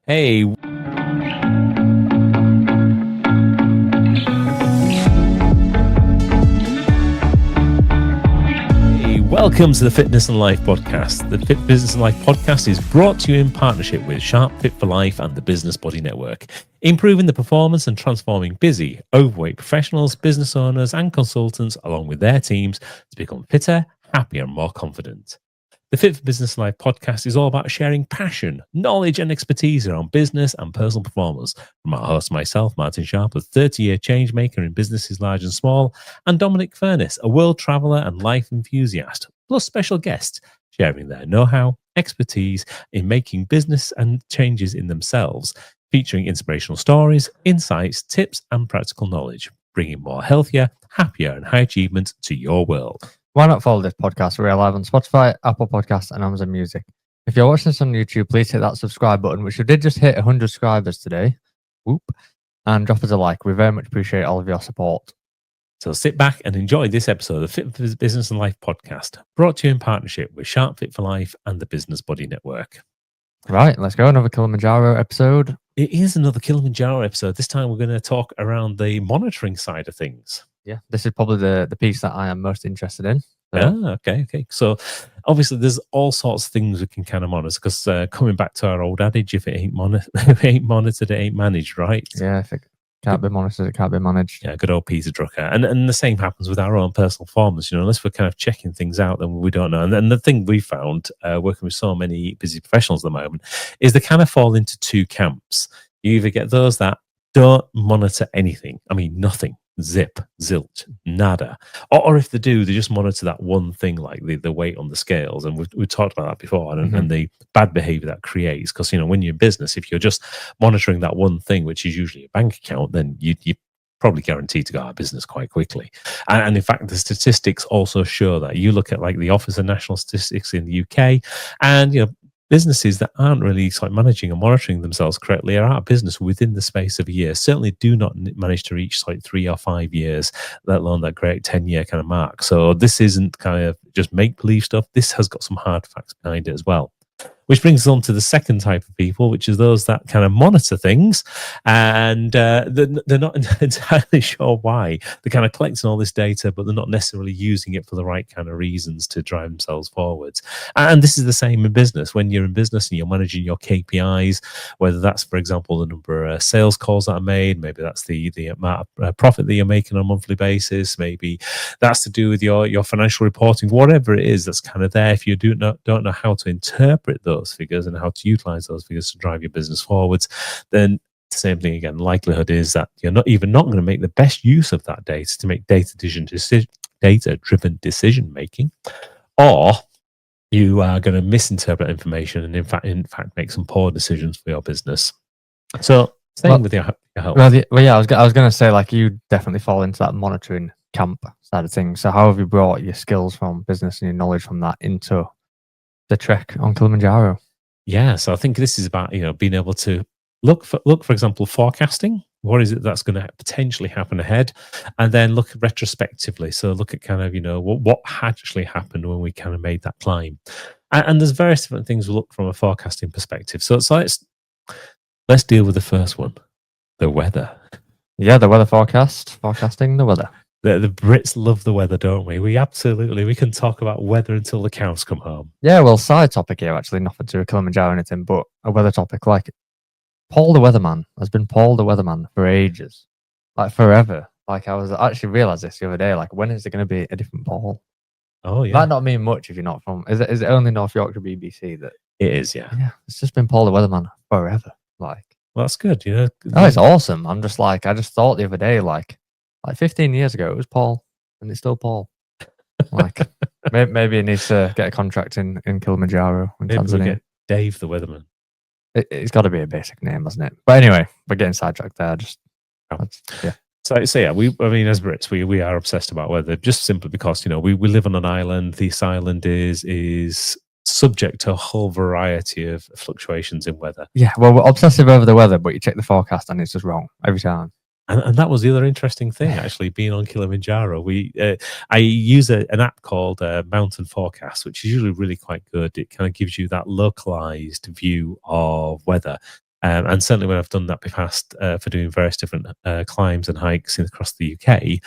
Hey, welcome to the Fitness and Life podcast. The Fit Business and Life podcast is brought to you in partnership with Sharp Fit for Life and the Business Body Network, improving the performance and transforming busy, overweight professionals, business owners, and consultants along with their teams to become fitter, happier, and more confident. The Fit for Business and Life podcast is all about sharing passion, knowledge, and expertise around business and personal performance. From our host, myself, Martin Sharp, a 30-year change maker in businesses large and small, and Dominic Furness, a world traveller and life enthusiast, plus special guests sharing their know-how, expertise in making business and changes in themselves, featuring inspirational stories, insights, tips, and practical knowledge, bringing more healthier, happier, and high achievement to your world. Why not follow this podcast? We're live on Spotify, Apple Podcasts, and Amazon Music. If you're watching this on YouTube, please hit that subscribe button, which we did just hit 100 subscribers today. Whoop. And drop us a like. We very much appreciate all of your support. So sit back and enjoy this episode of Fit for Business and Life podcast, brought to you in partnership with Sharp Fit for Life and the Business Body Network. Right, let's go. Another Kilimanjaro episode. It is another Kilimanjaro episode. This time we're going to talk around the monitoring side of things. Yeah, this is probably the piece that I am most interested in. Okay. So obviously there's all sorts of things we can kind of monitor because coming back to our old adage, if it ain't monitored, it ain't managed, right? Yeah, if it can't be monitored, it can't be managed. Yeah, good old Peter Drucker. And the same happens with our own personal performance, unless we're kind of checking things out, then we don't know. And then the thing we found working with so many busy professionals at the moment is they kind of fall into two camps. You either get those that don't monitor anything. I mean, nothing. Zip, zilch, nada. Or if they do, they just monitor that one thing, like the weight on the scales. And we've talked about that before, and the bad behavior that creates. Because, when you're in business, if you're just monitoring that one thing, which is usually a bank account, then you're probably guaranteed to go out of business quite quickly. And in fact, the statistics also show that. You look at like the Office of National Statistics in the UK, and, businesses that aren't really managing and monitoring themselves correctly are out of business within the space of a year. Certainly do not manage to reach 3 or 5 years, let alone that great 10-year kind of mark. So this isn't kind of just make-believe stuff. This has got some hard facts behind it as well. Which brings us on to the second type of people, which is those that kind of monitor things and they're not entirely sure why. They're kind of collecting all this data, but they're not necessarily using it for the right kind of reasons to drive themselves forwards. And this is the same in business. When you're in business and you're managing your KPIs, whether that's, for example, the number of sales calls that are made, maybe that's the amount of profit that you're making on a monthly basis, maybe that's to do with your financial reporting, whatever it is that's kind of there. If you don't know how to interpret those figures and how to utilize those figures to drive your business forwards, then the same thing again. Likelihood is that you're not going to make the best use of that data to make data-driven decision making, or you are going to misinterpret information and in fact make some poor decisions for your business. So staying with your health. I was going to say, like, you definitely fall into that monitoring camp side of things. So how have you brought your skills from business and your knowledge from that into the trek on Kilimanjaro? Yeah, so I think this is about being able to look for example, forecasting. What is it that's going to potentially happen ahead, and then look retrospectively. So look at kind of what actually happened when we kind of made that climb, and there's various different things we look from a forecasting perspective. So let's deal with the first one, the weather. Yeah, the weather forecasting the weather. The Brits love the weather, don't we? We can talk about weather until the cows come home. Yeah, well, side topic here, actually, nothing to do with Kilimanjaro or anything, but a weather topic. Like, Paul the Weatherman has been Paul the Weatherman for ages, like forever. Like, I was actually realized this the other day. Like, when is it going to be a different Paul? Oh yeah, might not mean much if you're not from. Is it only North Yorkshire BBC that it is? Yeah, it's just been Paul the Weatherman forever. Like, well, that's good. Oh, it's awesome. I'm just like, I just thought the other day, like 15 years ago, it was Paul, and it's still Paul. Like, maybe he needs to get a contract in Kilimanjaro in maybe Tanzania. We get Dave the Weatherman. It's got to be a basic name, hasn't it? But anyway, we're getting sidetracked there. Yeah. So yeah, as Brits, we are obsessed about weather, just simply because we live on an island. This island is subject to a whole variety of fluctuations in weather. Yeah, well, we're obsessive over the weather, but you check the forecast and it's just wrong every time. And that was the other interesting thing, actually, being on Kilimanjaro. I use an app called Mountain Forecast, which is usually really quite good. It kind of gives you that localized view of weather. And certainly when I've done that past for doing various different climbs and hikes across the UK,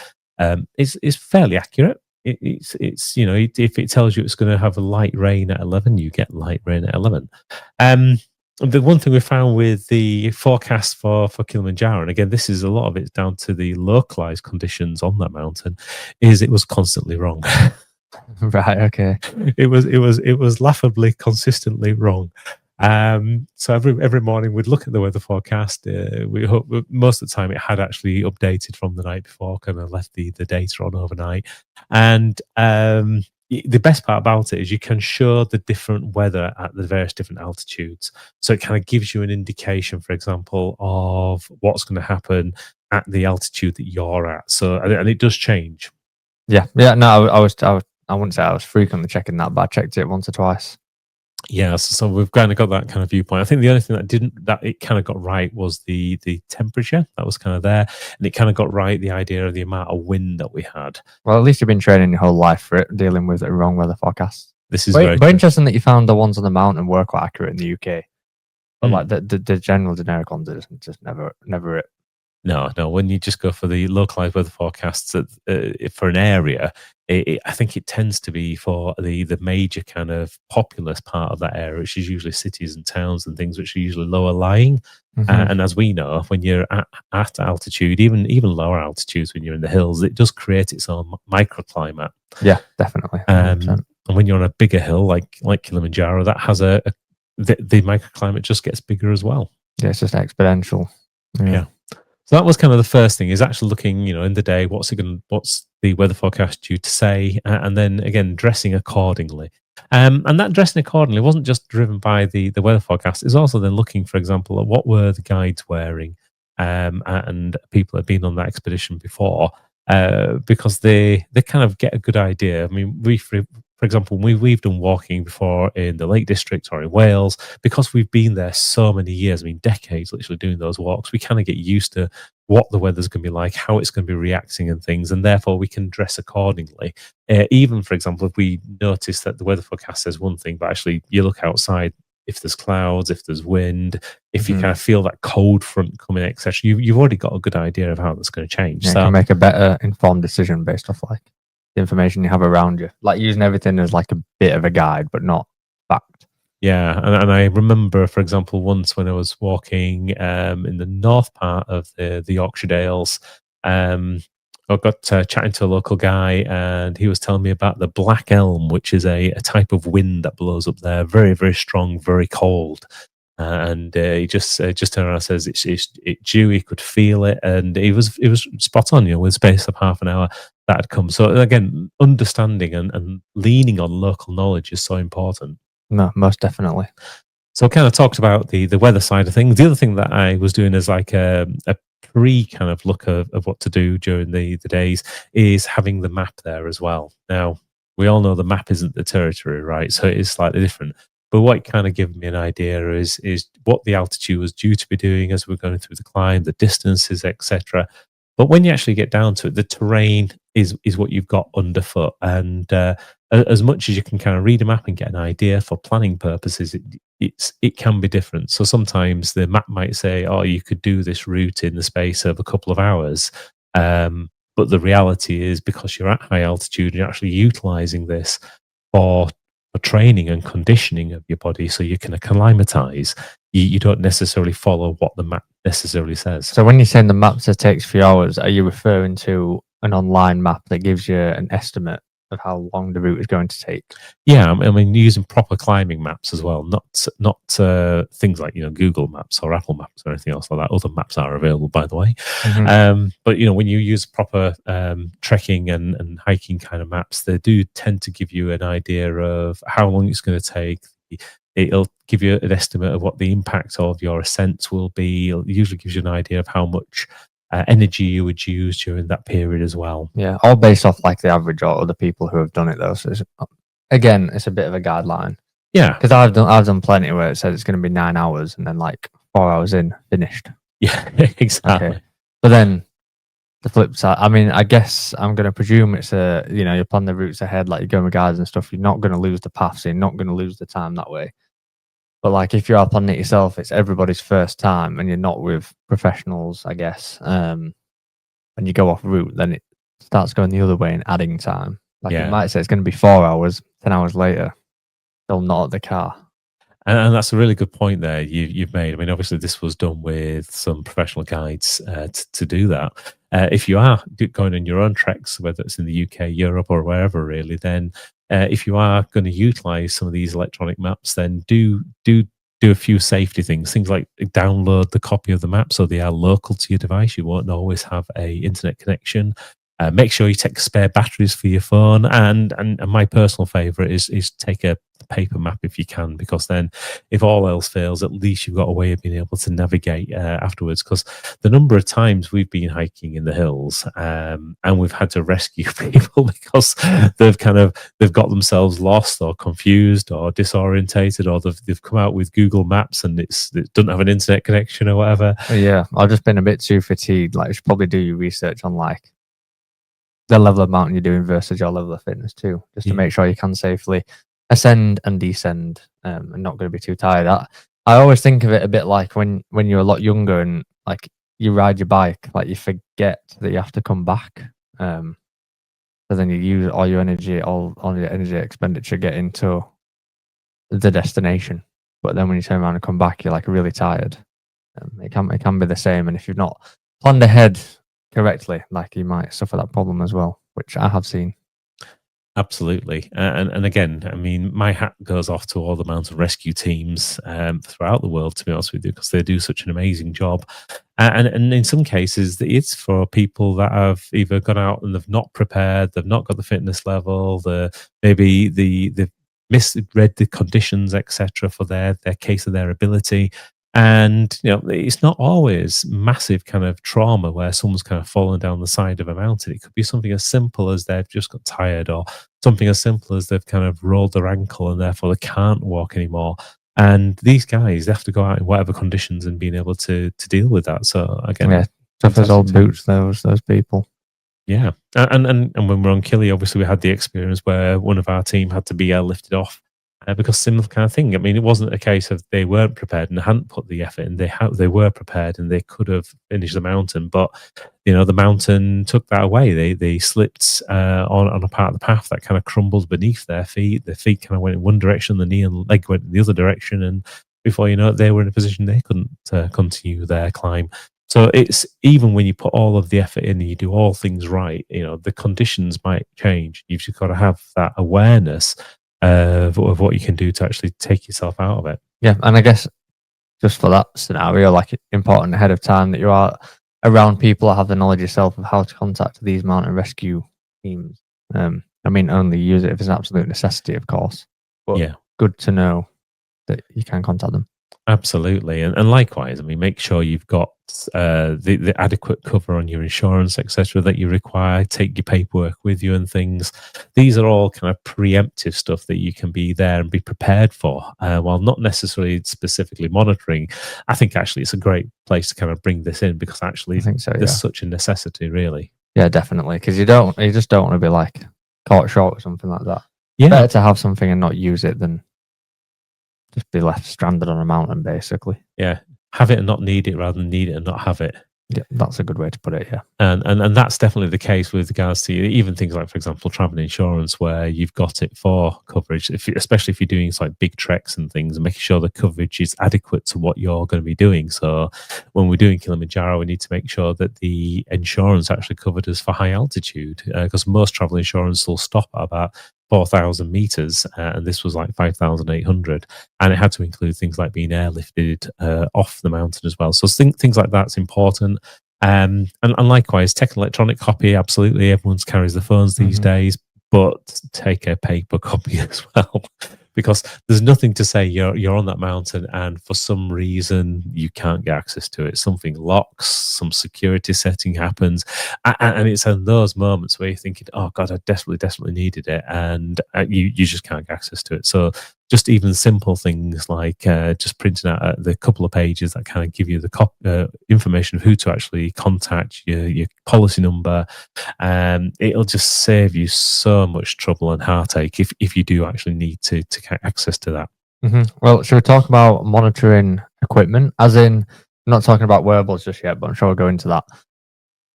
it's fairly accurate. It's if it tells you it's going to have a light rain at 11, you get light rain at 11. Um, the one thing we found with the forecast for Kilimanjaro, and again, this is a lot of it's down to the localized conditions on that mountain, is it was constantly wrong. Right. Okay. It was laughably consistently wrong. So every morning we'd look at the weather forecast. We hope most of the time it had actually updated from the night before, kind of left the data on overnight. And the best part about it is you can show the different weather at the various different altitudes. So it kind of gives you an indication, for example, of what's going to happen at the altitude that you're at. So and it does change. Yeah. Yeah. No, I wouldn't say I was frequently checking that, but I checked it once or twice. Yeah, so we've kind of got that kind of viewpoint. I think the only thing that it kind of got right was the temperature that was kind of there, and it kind of got right the idea of the amount of wind that we had. Well, at least you've been training your whole life for it, dealing with the wrong weather forecasts. This is But interesting that you found the ones on the mountain were quite accurate in the UK, but like the general generic ones are just never it. No. When you just go for the localized weather forecasts for an area, I think it tends to be for the major kind of populous part of that area, which is usually cities and towns and things, which are usually lower lying. And as we know, when you're at altitude, even lower altitudes, when you're in the hills, it does create its own microclimate. Yeah, definitely. And when you're on a bigger hill like Kilimanjaro, that has the microclimate just gets bigger as well. Yeah, it's just exponential. Yeah. So that was kind of the first thing, is actually looking, in the day, what's the weather forecast due to say, and then again dressing accordingly. And that dressing accordingly wasn't just driven by the weather forecast. It's also then looking, for example, at what were the guides wearing, and people have been on that expedition before, because they kind of get a good idea. I mean, for example, we've done walking before in the Lake District or in Wales, because we've been there so many years, I mean decades, literally doing those walks. We kind of get used to what the weather's going to be like, how it's going to be reacting and things, and therefore we can dress accordingly. Even, for example, if we notice that the weather forecast says one thing, but actually you look outside, if there's clouds, if there's wind, if you kind of feel that cold front coming, etc., you've already got a good idea of how that's going to change. Yeah, so you can make a better informed decision based off like the information you have around you, like using everything as like a bit of a guide, but not fact. Yeah, and I remember, for example, once when I was walking in the north part of the Yorkshire Dales, I got chatting to a local guy, and he was telling me about the black elm, which is a type of wind that blows up there, very, very strong, very cold. And he just turned around and says it's due. He could feel it, and it was spot on. With space of half an hour that had come. So again, understanding and leaning on local knowledge is so important. No, most definitely. So I kind of talked about the weather side of things. The other thing that I was doing as like a pre kind of look of what to do during the days is having the map there as well. Now, we all know the map isn't the territory, right? So it is slightly different. But what it kind of gave me an idea is what the altitude was due to be doing as we're going through the climb, the distances, etc. But when you actually get down to it, the terrain is what you've got underfoot. And as much as you can kind of read a map and get an idea for planning purposes, it can be different. So sometimes the map might say, oh, you could do this route in the space of a couple of hours. But the reality is, because you're at high altitude, you're actually utilizing this for training and conditioning of your body so you can acclimatize. You don't necessarily follow what the map necessarily says. So when you're saying the map says takes 3 hours, are you referring to an online map that gives you an estimate of how long the route is going to take? Yeah, I mean, using proper climbing maps as well, not things like Google Maps or Apple Maps or anything else like that. Other maps are available, by the way. But when you use proper trekking and hiking kind of maps, they do tend to give you an idea of how long it's going to take. It'll give you an estimate of what the impact of your ascents will be. It usually gives you an idea of how much energy you would use during that period as well. Yeah, all based off like the average or other people who have done it though. So again, it's a bit of a guideline. Yeah, because I've done plenty where it says it's going to be 9 hours and then like 4 hours in, finished. Yeah, exactly. Okay. But then the flip side, I mean, I guess I'm going to presume it's you plan the routes ahead, like you're going with guides and stuff. You're not going to lose the path, so you're not going to lose the time that way. But like if you are planning it yourself, it's everybody's first time, and you're not with professionals, I guess. And you go off route, then it starts going the other way and adding time. Like it Yeah. might say it's going to be 4 hours, 10 hours later, still not at the car. And that's a really good point there you've made. I mean, obviously, this was done with some professional guides to do that. If you are going on your own treks, whether it's in the UK, Europe, or wherever, really, then if you are going to utilize some of these electronic maps, then do a few safety things like download the copy of the map so they are local to your device. You won't always have a internet connection. Make sure you take spare batteries for your phone, and my personal favorite is take a paper map if you can, because then if all else fails, at least you've got a way of being able to navigate afterwards. Because the number of times we've been hiking in the hills and we've had to rescue people because they've got themselves lost or confused or disorientated, or they've come out with Google Maps and it doesn't have an internet connection or whatever. Yeah, I've just been a bit too fatigued. Like you should probably do your research on like the level of mountain you're doing versus your level of fitness too, just to make sure you can safely ascend and descend, and not going to be too tired. I always think of it a bit like when you're a lot younger and like you ride your bike, like you forget that you have to come back. So then you use all your energy, all your energy expenditure getting to the destination. But then when you turn around and come back, you're like really tired. It can be the same, and if you've not planned ahead correctly, like you might suffer that problem as well, which I have seen. Absolutely, and again, I mean, my hat goes off to all the mountain rescue teams throughout the world, to be honest with you, because they do such an amazing job. And in some cases, it's for people that have either gone out and they've not prepared, they've not got the fitness level, they've misread the conditions, etc., for their case of their ability. And it's not always massive kind of trauma where someone's kind of fallen down the side of a mountain. It could be something as simple as they've just got tired, or something as simple as they've kind of rolled their ankle and therefore they can't walk anymore. And these guys, they have to go out in whatever conditions and being able to deal with that. So again, Yeah, tough as old boots, those people. Yeah, and when we're on Kili, obviously we had the experience where one of our team had to be airlifted off because similar kind of thing. I mean, it wasn't a case of they weren't prepared and hadn't put the effort in. They were prepared and they could have finished the mountain, but the mountain took that away. They slipped on a part of the path that kind of crumbled beneath their feet. Their feet kind of went in one direction, the knee and leg went in the other direction, and before you know it, they were in a position they couldn't continue their climb. So it's even when you put all of the effort in and you do all things right, the conditions might change. You've just got to have that awareness of what you can do to actually take yourself out of it. Yeah, and I guess just for that scenario, like important ahead of time that you are around people that have the knowledge yourself of how to contact these mountain rescue teams. I mean, only use it if it's an absolute necessity, of course. But Yeah, good to know that you can contact them. absolutely. And likewise, I mean, make sure you've got the adequate cover on your insurance, etc., that you require. Take your paperwork with you and things. These are all kind of preemptive stuff that you can be there and be prepared for, while not necessarily specifically monitoring. I think actually it's a great place to kind of bring this in, because actually I think so, there's yeah. such a necessity, really. Yeah, definitely. Because you just don't want to be like caught short or something like that. Yeah. Better to have something and not use it than just be left stranded on a mountain, basically. Yeah. Have it and not need it, rather than need it and not have it. Yeah, that's a good way to put it. Yeah, and that's definitely the case with regards to even things like, for example, travel insurance, where you've got it for coverage, especially if you're doing like big treks and things, and making sure the coverage is adequate to what you're going to be doing. So when we're doing Kilimanjaro, we need to make sure that the insurance actually covered us for high altitude, because most travel insurance will stop at about 4,000 meters, and this was like 5,800, and it had to include things like being airlifted off the mountain as well. So things like that's important. And likewise, take an electronic copy. Absolutely, everyone carries the phones these days, but take a paper copy as well, because there's nothing to say you're on that mountain and for some reason you can't get access to it. Something locks, some security setting happens, and it's in those moments where you're thinking, "Oh God, I desperately needed it," and you just can't get access to it. So just even simple things like just printing out the couple of pages that kind of give you the information of who to actually contact, your policy number, it'll just save you so much trouble and heartache if you do actually need to get access to that. Well, should we talk about monitoring equipment? As in, I'm not talking about wearables just yet, but I'm sure we'll go into that.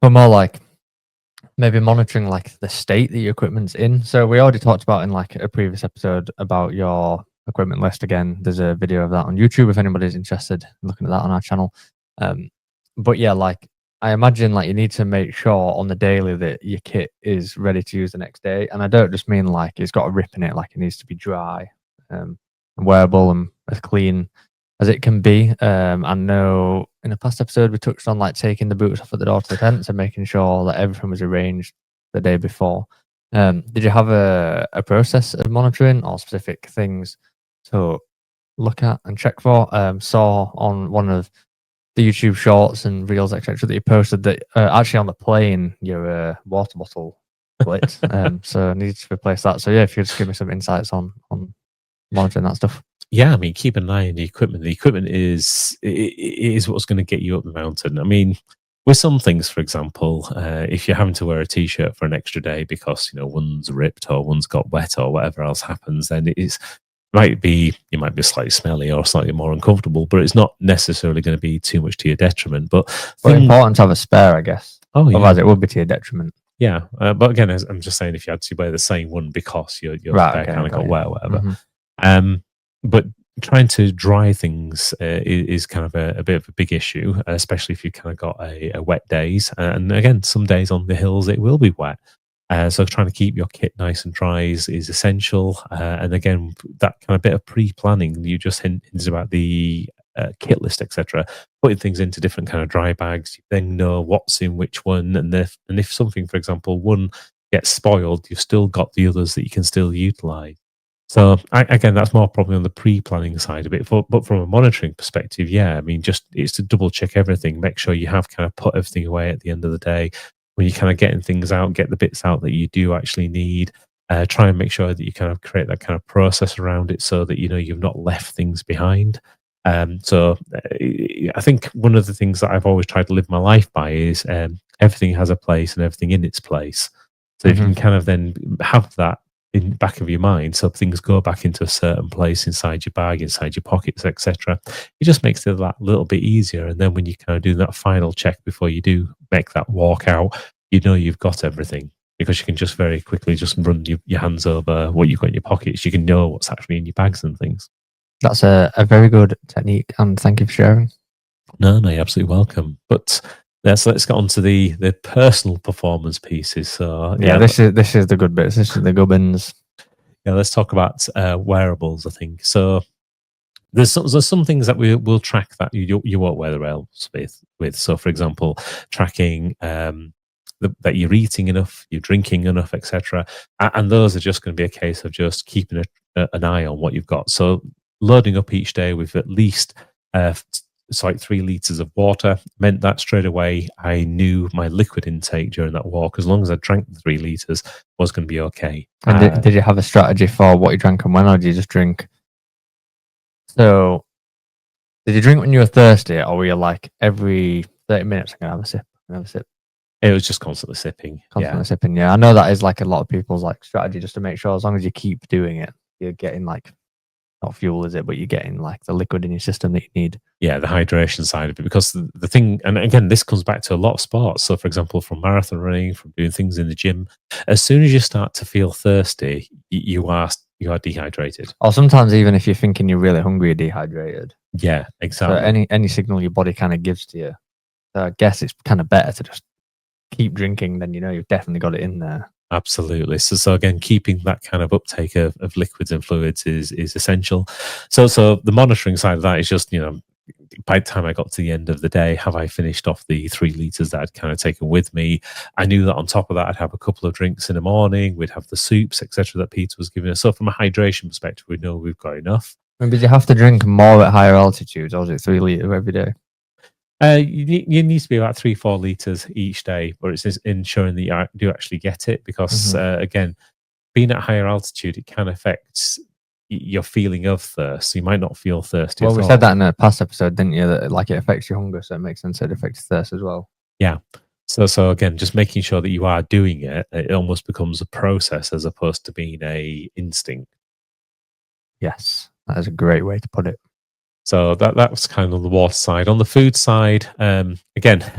But more like maybe monitoring like the state that your equipment's in. So we already talked about in like a previous episode about your equipment list. Again, there's a video of that on YouTube if anybody's interested in looking at that on our channel. But yeah, like I imagine like you need to make sure on the daily that your kit is ready to use the next day. And I don't just mean like it's got a rip in it, like it needs to be dry, wearable and as clean as it can be. I know in a past episode we touched on like taking the boots off at the door to the tent and making sure that everything was arranged the day before. Did you have a process of monitoring or specific things to look at and check for? Saw on one of the YouTube shorts and reels, etc., that you posted that actually on the plane your water bottle split. So I needed to replace that. So yeah, if you could just give me some insights on monitoring that stuff. Yeah, I mean, keep an eye on the equipment. The equipment is what's going to get you up the mountain. I mean, with some things, for example, if you're having to wear a t-shirt for an extra day because one's ripped or one's got wet or whatever else happens, then you might be slightly smelly or slightly more uncomfortable, but it's not necessarily going to be too much to your detriment. But important to have a spare, I guess. Oh, yeah. Otherwise, it would be to your detriment. Yeah, but again, I'm just saying, if you had to wear the same one because your spare kind of got wet or whatever. But trying to dry things is kind of a bit of a big issue, especially if you've kind of got a wet days. And again, some days on the hills it will be wet. So trying to keep your kit nice and dry is essential. And again, that kind of bit of pre-planning, you just hinted about the kit list, etc. Putting things into different kind of dry bags, you then know what's in which one. And if something, for example, one gets spoiled, you've still got the others that you can still utilize. So again, that's more probably on the pre-planning side of it. But from a monitoring perspective, yeah, I mean, it's to double check everything, make sure you have kind of put everything away at the end of the day. When you're kind of getting things out, get the bits out that you do actually need. Try and make sure that you kind of create that kind of process around it so that you've not left things behind. So I think one of the things that I've always tried to live my life by is everything has a place and everything in its place. So if you can kind of then have that in the back of your mind, so things go back into a certain place inside your bag, inside your pockets, etc. It just makes it that little bit easier. And then when you kind of do that final check before you do make that walk out, you've got everything, because you can just very quickly just run your hands over what you've got in your pockets. You can know what's actually in your bags and things. That's a very good technique, and thank you for sharing. No, you're absolutely welcome. But let's get on to the personal performance pieces. So yeah, this is the good bits. This is the gubbins. Yeah, let's talk about wearables. I think so. There's some things that we will track that you won't wear the rails with. So, for example, tracking that you're eating enough, you're drinking enough, etc. And those are just going to be a case of just keeping an eye on what you've got. So, loading up each day with at least 3 liters of water meant that straight away I knew my liquid intake during that walk, as long as I drank the 3 liters, was going to be okay. And did you have a strategy for what you drank and when, or did you just drink? So did you drink when you were thirsty, or were you like every 30 minutes I'm gonna have a sip? It was just constantly sipping. Sipping. Yeah, I know that is like a lot of people's like strategy, just to make sure as long as you keep doing it, you're getting like, not fuel, is it? But you're getting like the liquid in your system that you need. Yeah, the hydration side of it, because the thing, and again, this comes back to a lot of sports. So, for example, from marathon running, from doing things in the gym, as soon as you start to feel thirsty, you are dehydrated. Or sometimes even if you're thinking you're really hungry, you're dehydrated. Yeah, exactly. So any signal your body kind of gives to you. So I guess it's kind of better to just keep drinking, then you've definitely got it in there. Absolutely. So again, keeping that kind of uptake of liquids and fluids is essential. So the monitoring side of that is just, by the time I got to the end of the day, have I finished off the 3 liters that I'd kind of taken with me? I knew that on top of that, I'd have a couple of drinks in the morning. We'd have the soups, etc., that Peter was giving us. So from a hydration perspective, we know we've got enough. And did you have to drink more at higher altitudes, or was it 3 liters every day? You need to be about 3-4 liters each day, but it's ensuring that you do actually get it, because again, being at higher altitude, it can affect your feeling of thirst. So you might not feel thirsty. Well, we said that in a past episode, didn't you? That like it affects your hunger, so it makes sense that it affects thirst as well. Yeah. So again, just making sure that you are doing it, it almost becomes a process as opposed to being a instinct. Yes. That is a great way to put it. So that was kind of the water side. On the food side, again,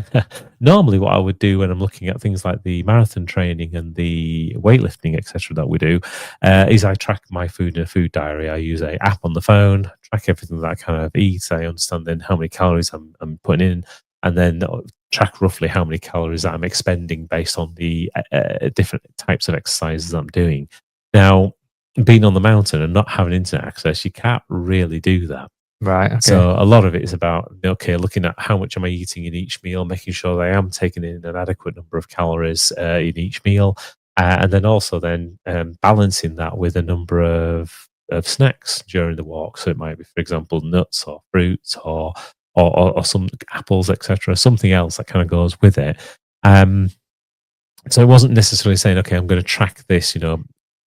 normally what I would do when I'm looking at things like the marathon training and the weightlifting, etc., that we do, is I track my food in a food diary. I use a app on the phone, track everything that I kind of eat. I understand then how many calories I'm putting in, and then track roughly how many calories that I'm expending based on the different types of exercises I'm doing. Now, being on the mountain and not having internet access, you can't really do that. Right. Okay. So a lot of it is about, okay, looking at how much am I eating in each meal, making sure that I am taking in an adequate number of calories in each meal, and then also then balancing that with a number of snacks during the walk. So it might be, for example, nuts or fruits or some apples, etc. Something else that kind of goes with it. So it wasn't necessarily saying, okay, I'm going to track this,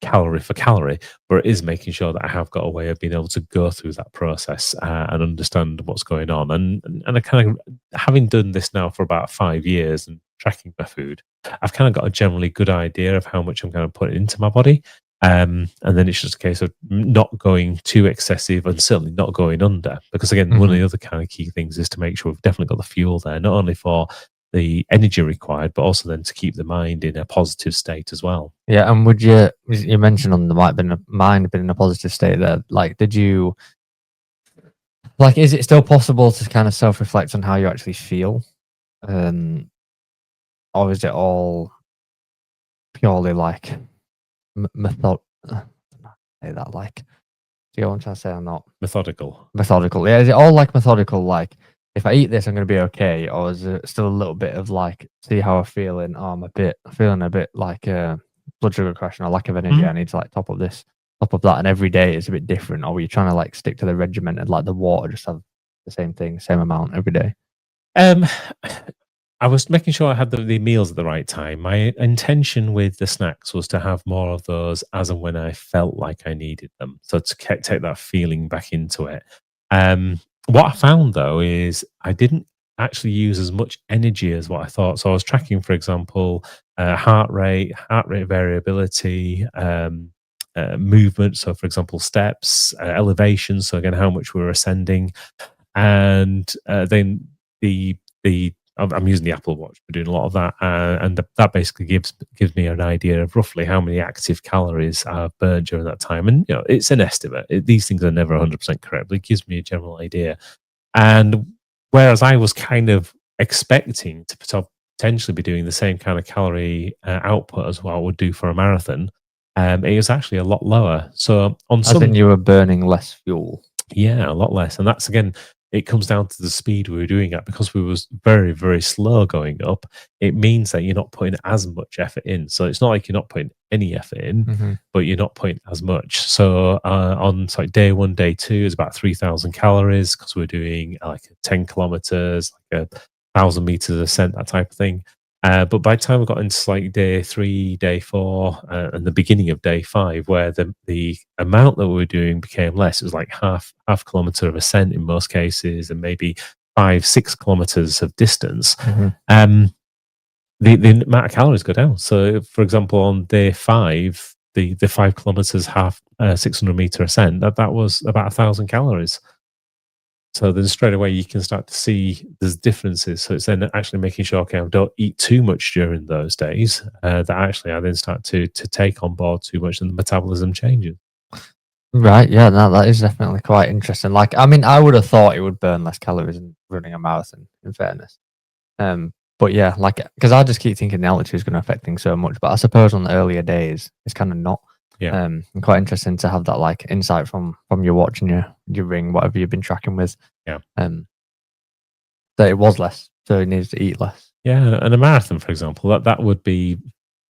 calorie for calorie, but it is making sure that I have got a way of being able to go through that process and understand what's going on. And I kind of, having done this now for about 5 years and tracking my food, I've kind of got a generally good idea of how much I'm kind of putting into my body. And then it's just a case of not going too excessive and certainly not going under. Because again, one of the other kind of key things is to make sure we've definitely got the fuel there, not only for the energy required, but also then to keep the mind in a positive state as well. Yeah, and would you mentioned on the mind been in a positive state there? Like, did you is it still possible to kind of self-reflect on how you actually feel, or is it all purely like method? Say that like, do you know what I'm trying to say? I'm not Methodical. Yeah, is it all like methodical? Like, if I eat this, I'm going to be okay, or is it still a little bit of like, see how I'm feeling? Oh, I'm feeling a bit like blood sugar crash or lack of energy. I need to like top up this, top up that, and every day it's a bit different. Or were you trying to like stick to the regimen and like the water, just have the same thing, same amount every day? I was making sure I had the meals at the right time. My intention with the snacks was to have more of those as and when I felt like I needed them. So to take that feeling back into it. What I found though is I didn't actually use as much energy as what I thought. So I was tracking, for example, heart rate variability, movement. So, for example, steps, elevation. So again, how much we were ascending, and then I'm using the Apple Watch for doing a lot of that, and that basically gives me an idea of roughly how many active calories I've burned during that time. And it's an estimate. These things are never 100% correct, but it gives me a general idea. And whereas I was kind of expecting to potentially be doing the same kind of calorie output as what I would do for a marathon, it was actually a lot lower. So on I think you were burning less fuel. Yeah, a lot less. And that's again, it comes down to the speed we were doing at, because we was very, very slow going up. It means that you're not putting as much effort in. So it's not like you're not putting any effort in, but you're not putting as much. So on day 1, day 2 is about 3,000 calories, because we're doing like 10 kilometers, like 1,000 meters ascent, that type of thing. But by the time we got into like day 3, day 4, and the beginning of day 5, where the amount that we were doing became less, it was like half kilometer of ascent in most cases, and maybe 5-6 kilometers of distance. The amount of calories go down. So, for example, on day 5, the 5 kilometers, 600 meter ascent, that was about 1,000 calories. So then straight away you can start to see there's differences. So it's then actually making sure, okay, I don't eat too much during those days. That actually I then start to take on board too much, and the metabolism changes. Right, yeah, no, that is definitely quite interesting. Like, I mean, I would have thought it would burn less calories than running a marathon, in fairness. But yeah, like, because I just keep thinking the altitude is going to affect things so much, but I suppose on the earlier days, it's kind of not. Yeah. And quite interesting to have that like insight from your watch and your ring, whatever you've been tracking with. Yeah. That it was less, so it needs to eat less. Yeah, and a marathon, for example, that would be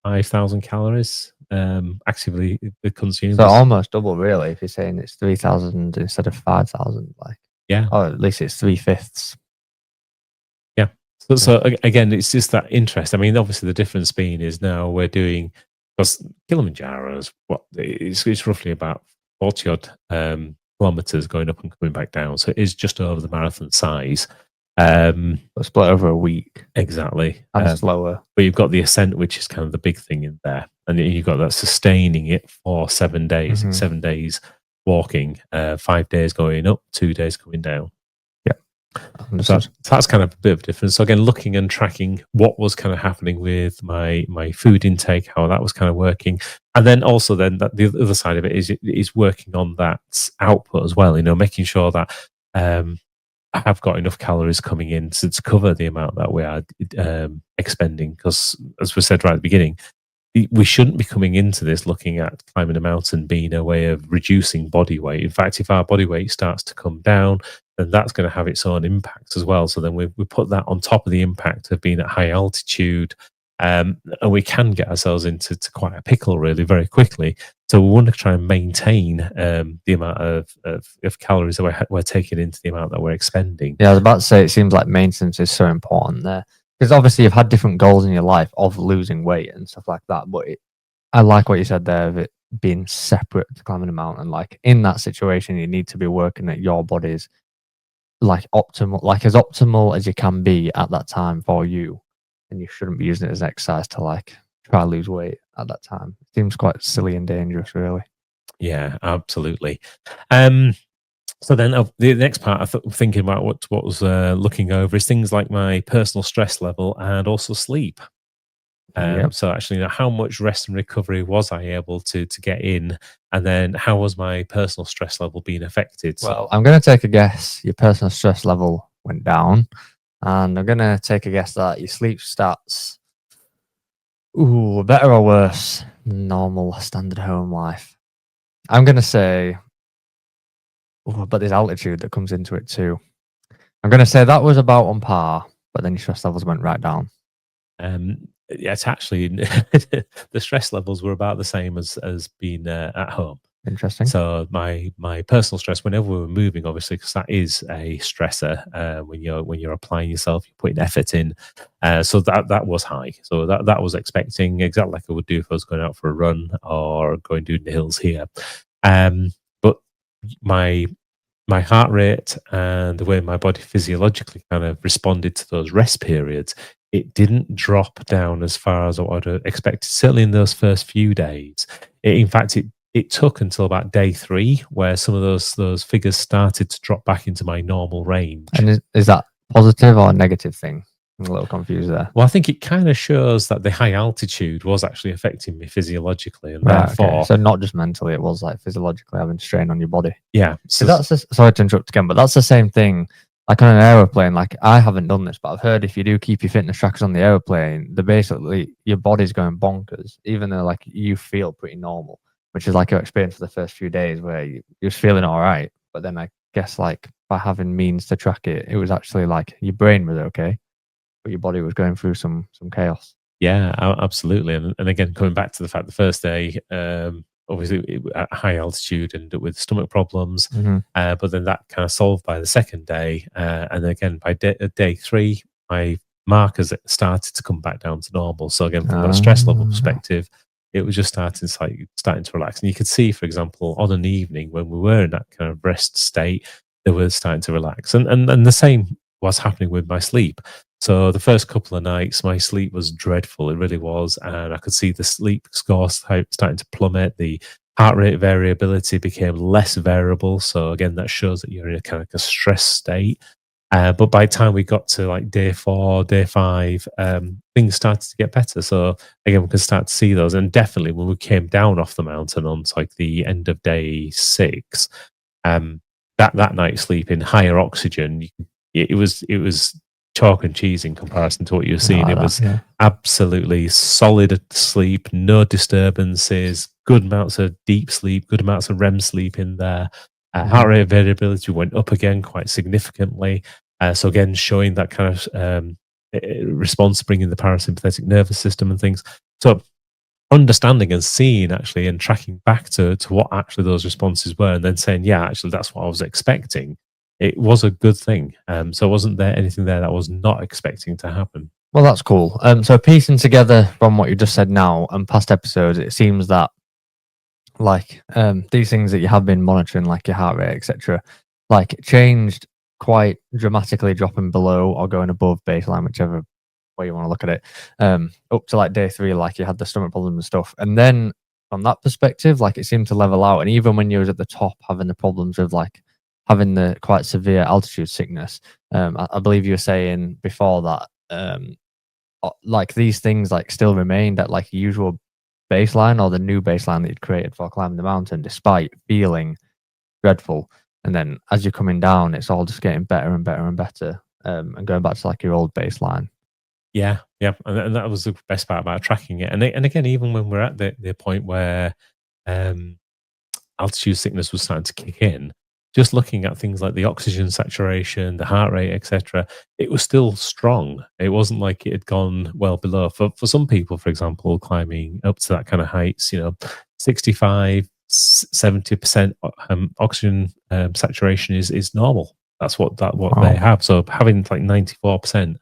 5,000 calories actively consumed. So almost double, really, if you're saying it's 3,000 instead of 5,000. Like, yeah, or at least it's 3/5. Yeah. So again, it's just that interest. I mean, obviously, the difference being is now we're doing, because Kilimanjaro is it's roughly about 40 odd kilometers going up and coming back down. So it is just over the marathon size. Split over a week. Exactly. And slower. But you've got the ascent, which is kind of the big thing in there. And you've got that sustaining it for 7 days. 7 days walking, 5 days going up, 2 days coming down. So Understood. that's kind of a bit of a difference. So again, looking and tracking what was kind of happening with my food intake, how that was kind of working, and then also then that the other side of it is working on that output as well. You know, making sure that I have got enough calories coming in to cover the amount that we are expending. Because as we said right at the beginning, we shouldn't be coming into this looking at climbing a mountain being a way of reducing body weight. In fact, if our body weight starts to come down, then that's going to have its own impacts as well. So then we put that on top of the impact of being at high altitude, and we can get ourselves into quite a pickle really very quickly. So we want to try and maintain the amount of calories that we're taking into the amount that we're expending. Yeah, I was about to say, it seems like maintenance is so important there. Because obviously you've had different goals in your life of losing weight and stuff like that. But I like what you said there of it being separate to climbing a mountain. Like in that situation, you need to be working at your body's like optimal, like as optimal as you can be at that time for you. And you shouldn't be using it as an exercise to like try to lose weight at that time. It seems quite silly and dangerous, really. Yeah, absolutely. So then the next part, thinking about what was looking over is things like my personal stress level and also sleep. Yep. So actually, you know, how much rest and recovery was I able to get in, and then how was my personal stress level being affected? So, Well, I'm going to take a guess your personal stress level went down. And I'm going to take a guess that your sleep stats, better or worse than normal standard home life. I'm going to say, but there's altitude that comes into it too. I'm going to say that was about on par, but then your stress levels went right down. yeah, it's actually the stress levels were about the same as being at home. Interesting. So my personal stress, whenever we were moving, obviously, because that is a stressor when you're applying yourself, you're putting effort in. So that was high. So that was expecting exactly like I would do if I was going out for a run or going down the hills here. But my heart rate and the way my body physiologically kind of responded to those rest periods, it didn't drop down as far as I would have expected. Certainly in those first few days, in fact, it took until about day 3 where some of those figures started to drop back into my normal range. And is that positive or a negative thing? I'm a little confused there. Well, I think it kind of shows that the high altitude was actually affecting me physiologically, and Right, therefore, okay. So not just mentally, it was like physiologically having strain on your body. yeah. So sorry to interrupt again, but that's the same thing. Like on an aeroplane, like I haven't done this, but I've heard if you do keep your fitness trackers on the aeroplane, they're basically your body's going bonkers, even though like you feel pretty normal, which is like your experience for the first few days where you're feeling all right. But then I guess like by having means to track it, it was actually like your brain was okay, but your body was going through some chaos. Yeah, absolutely. And again, coming back to the fact the first day, obviously at high altitude and with stomach problems, but then that kind of solved by the second day. And then again, by day 3, my markers started to come back down to normal. So again, from that stress level perspective, it was just starting to relax. And you could see, for example, on an evening when we were in that kind of rest state, they were starting to relax. And the same was happening with my sleep. So the first couple of nights, my sleep was dreadful. It really was. And I could see the sleep score starting to plummet. The heart rate variability became less variable. So again, that shows that you're in a kind of a stress state. But by the time we got to like day 4, day 5, things started to get better. So again, we could start to see those. And definitely when we came down off the mountain on like the end of day 6, that night sleep in higher oxygen, it was chalk and cheese in comparison to what you were seeing. It was absolutely solid sleep, no disturbances, good amounts of deep sleep, good amounts of REM sleep in there. Heart rate variability went up again quite significantly. So again, showing that kind of response, bringing the parasympathetic nervous system and things. So understanding and seeing actually and tracking back to what actually those responses were, and then saying, yeah, actually that's what I was expecting. It was a good thing. So wasn't there anything there that I was not expecting to happen? Well, that's cool. So piecing together from what you just said now and past episodes, it seems that like these things that you have been monitoring, like your heart rate, etc., like changed quite dramatically, dropping below or going above baseline, whichever way you want to look at it, up to like day 3, like you had the stomach problems and stuff, and then from that perspective, like, it seemed to level out, and even when you was at the top having the problems of, like, having the quite severe altitude sickness, I believe you were saying before that, like, these things, like, still remained at, like, a usual baseline or the new baseline that you'd created for climbing the mountain despite feeling dreadful, and then as you're coming down, it's all just getting better and better and better, and going back to, like, your old baseline. Yeah, yeah, and that was the best part about tracking it. And again, even when we're at the point where um, altitude sickness was starting to kick in, just looking at things like the oxygen saturation, the heart rate, etc., it was still strong. It wasn't like it had gone well below. For some people, for example, climbing up to that kind of heights, 65, 70% oxygen saturation is normal. That's what they Wow. have. So having like 94%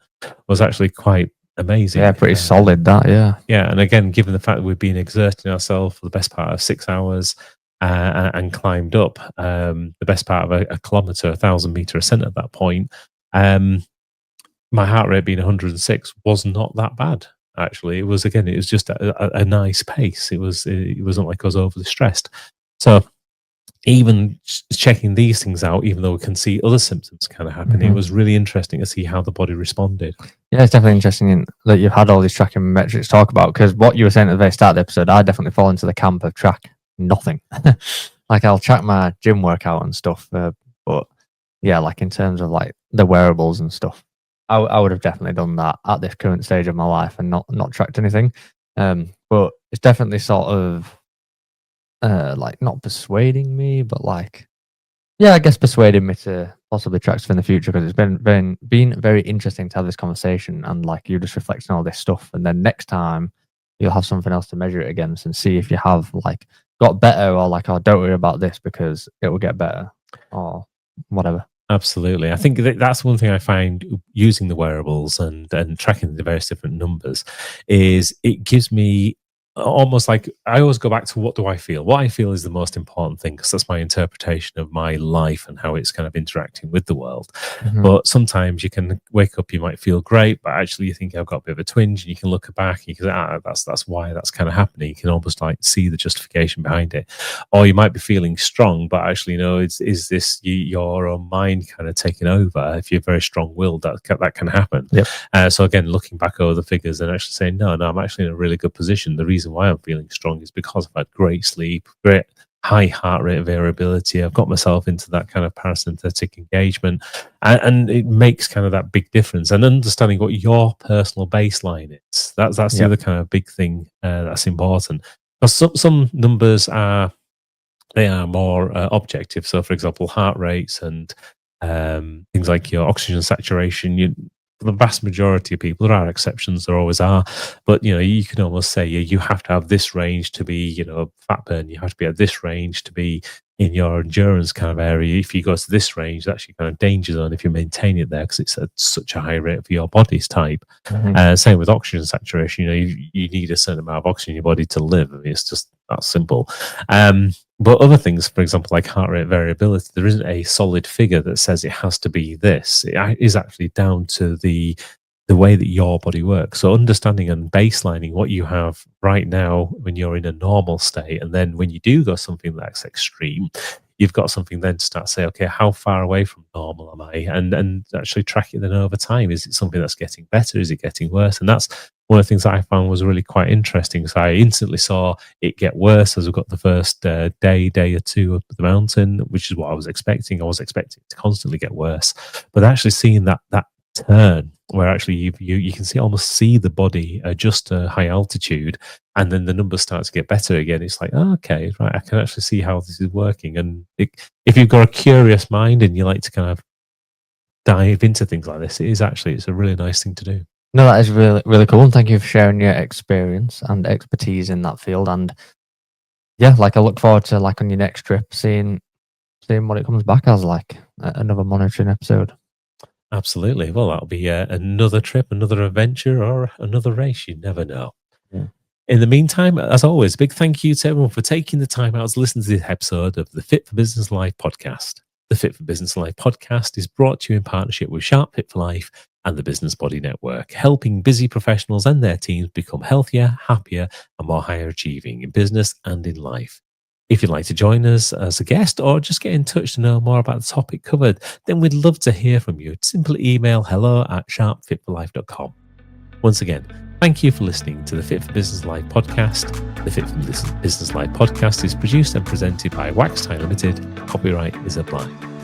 was actually quite Yeah, amazing. pretty solid that, yeah. Yeah, and again, given the fact that we've been exerting ourselves for the best part of 6 hours and climbed up the best part of a kilometre, 1,000 metre ascent at that point, um, my heart rate being 106 was not that bad. Actually, it was just a nice pace. It wasn't like I was overly stressed. So even checking these things out, even though we can see other symptoms kind of happen, it Mhm. was really interesting to see how the body responded. Yeah, it's definitely interesting that you've had all these tracking metrics to talk about, because what you were saying at the very start of the episode, I definitely fall into the camp of track nothing. Like, I'll track my gym workout and stuff, but yeah, like, in terms of, like, the wearables and stuff, I would have definitely done that at this current stage of my life and not tracked anything. But it's definitely sort of, like, not persuading me, but, like, yeah, I guess persuading me to possibly track stuff in the future, because it's been very interesting to have this conversation, and, like, you just reflecting on all this stuff, and then next time you'll have something else to measure it against and see if you have, like, got better, or, like, oh, don't worry about this because it will get better, or whatever. Absolutely. I think that's one thing I find using the wearables and tracking the various different numbers is it gives me almost like I always go back to what do I feel? What I feel is the most important thing because that's my interpretation of my life and how it's kind of interacting with the world. Mhm. But sometimes you can wake up, you might feel great, but actually you think I've got a bit of a twinge, and you can look back and you can say, that's why that's kind of happening. You can almost like see the justification behind it. Or you might be feeling strong, but actually, is this your own mind kind of taking over? If you're very strong-willed, that can happen. Yep. So again, looking back over the figures and actually saying, no, I'm actually in a really good position. The reason why I'm feeling strong is because I've had great sleep, great high heart rate variability. I've got myself into that kind of parasympathetic engagement, and it makes kind of that big difference. And understanding what your personal baseline is, that's the Yep. other kind of big thing that's important. Because some numbers they are more objective. So, for example, heart rates and things like your oxygen saturation. For the vast majority of people, there are exceptions. There always are, but you can almost say you have to have this range to be, fat burn. You have to be at this range to be in your endurance kind of area. If you go to this range, that's actually kind of danger zone if you maintain it there because it's at such a high rate for your body's type. Mhm. Same with oxygen saturation. You need a certain amount of oxygen in your body to live. I mean, it's just that simple. But other things, for example, like heart rate variability, there isn't a solid figure that says it has to be this. It is actually down to the way that your body works. So understanding and baselining what you have right now when you're in a normal state, and then when you do go something that's extreme, you've got something then to start to say, okay, how far away from normal am I? And actually track it then over time. Is it something that's getting better? Is it getting worse? And that's one of the things that I found was really quite interesting. So I instantly saw it get worse as we got the first day or two up the mountain, which is what I was expecting. I was expecting it to constantly get worse, but actually seeing that turn where actually you can see the body adjust to high altitude, and then the numbers start to get better again. It's like, oh, okay, right, I can actually see how this is working. And if you've got a curious mind and you like to kind of dive into things like this, it's a really nice thing to do. No, that is really, really cool, and thank you for sharing your experience and expertise in that field. And yeah, like, I look forward to, like, on your next trip, seeing what it comes back as, like, another monitoring episode. Absolutely. Well, that'll be another trip, another adventure, or another race. You never know. Yeah. In the meantime, as always, big thank you to everyone for taking the time out to listen to this episode of the Fit for Business Life podcast. The Fit for Business Life podcast is brought to you in partnership with Sharp Fit for Life and the Business Body Network, helping busy professionals and their teams become healthier, happier, and more higher achieving in business and in life. If you'd like to join us as a guest or just get in touch to know more about the topic covered, then we'd love to hear from you. Simply email hello@sharpfitforlife.com. Once again, thank you for listening to the Fit for Business Life podcast. The Fit for Business Life podcast is produced and presented by Wax Tie Limited. Copyright is applied.